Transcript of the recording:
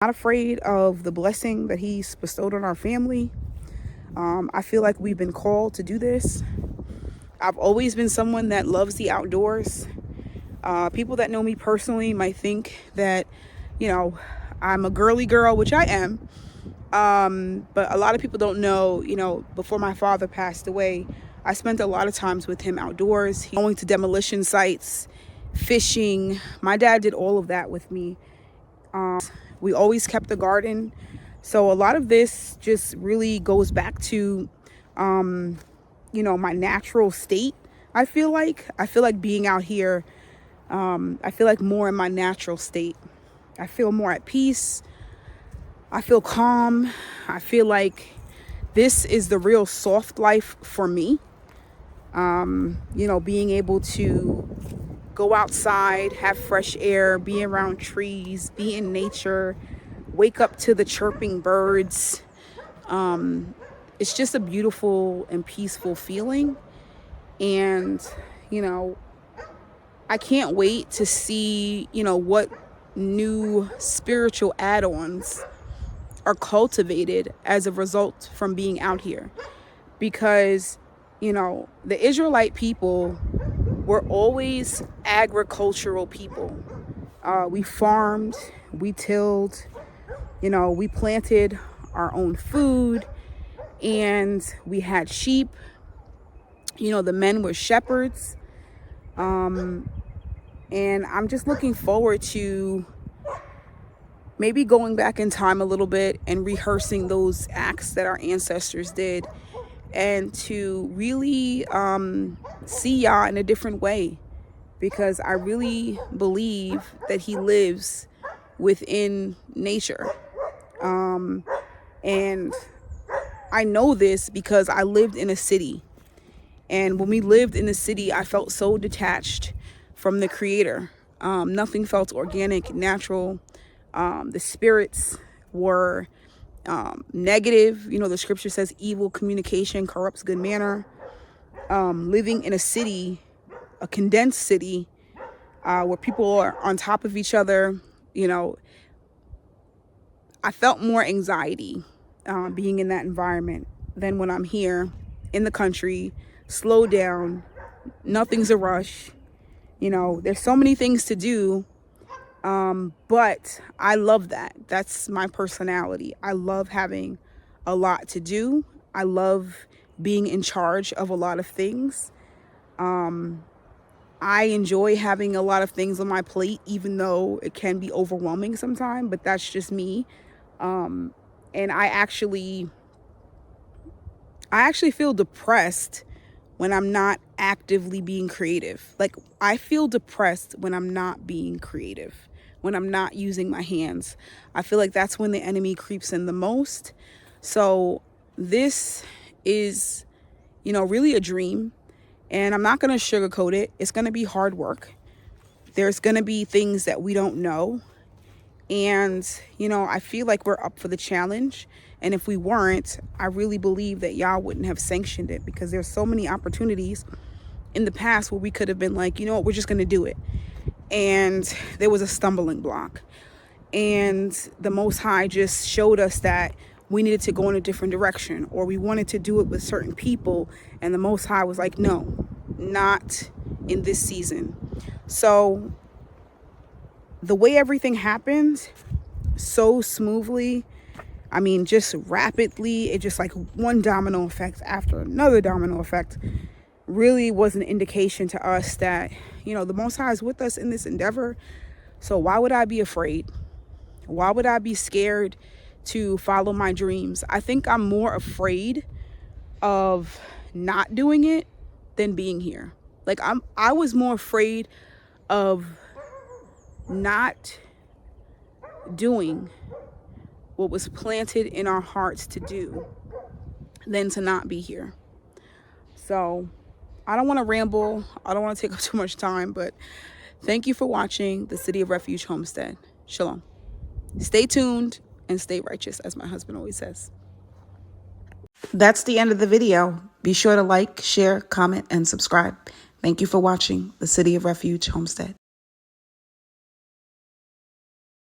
Not afraid of the blessing that he's bestowed on our family. I feel like we've been called to do this. I've always been someone that loves the outdoors. People that know me personally might think that, I'm a girly girl, which I am. But a lot of people don't know, before my father passed away, I spent a lot of times with him outdoors, going to demolition sites, fishing. My dad did all of that with me. We always kept a garden. So a lot of this just really goes back to, my natural state. I feel like being out here, I feel like more in my natural state. I feel more at peace. I feel calm. I feel like this is the real soft life for me. Being able to go outside, have fresh air, be around trees, be in nature, wake up to the chirping birds. It's just a beautiful and peaceful feeling. And, I can't wait to see, what new spiritual add-ons are cultivated as a result from being out here. Because, the Israelite people were always agricultural people. We farmed, we tilled, we planted our own food, and we had sheep. The men were shepherds. And I'm just looking forward to maybe going back in time a little bit and rehearsing those acts that our ancestors did, and to really see Yah in a different way, because I really believe that he lives within nature. And I know this because I lived in a city. And when we lived in the city, I felt so detached from the Creator. Nothing felt organic, natural. The spirits were negative. The scripture says evil communication corrupts good manner. Living in a city, a condensed city, where people are on top of each other, I felt more anxiety being in that environment than when I'm here in the country, slow down, nothing's a rush. There's so many things to do. But I love that. That's my personality. I love having a lot to do. I love being in charge of a lot of things. I enjoy having a lot of things on my plate, even though it can be overwhelming sometimes, but that's just me. And I actually feel depressed when I'm not actively being creative. Like, I feel depressed when I'm not being creative, when I'm not using my hands. I feel like that's when the enemy creeps in the most. So this is, really a dream. And I'm not going to sugarcoat it. It's going to be hard work. There's going to be things that we don't know. And, I feel like we're up for the challenge. And if we weren't, I really believe that Yah wouldn't have sanctioned it, because there's so many opportunities in the past where we could have been like, we're just going to do it. And there was a stumbling block. And the Most High just showed us that we needed to go in a different direction, or we wanted to do it with certain people. And the Most High was like, no, not in this season. So the way everything happened so smoothly, just rapidly, it just like one domino effect after another domino effect, really was an indication to us that, the Most High is with us in this endeavor. So why would I be afraid? Why would I be scared to follow my dreams? I think I'm more afraid of not doing it than being here. Like, I was more afraid of not doing what was planted in our hearts to do than to not be here. So I don't want to ramble. I don't want to take up too much time, but thank you for watching the City of Refuge Homestead. Shalom. Stay tuned and stay righteous, as my husband always says. That's the end of the video. Be sure to like, share, comment, and subscribe. Thank you for watching the City of Refuge Homestead.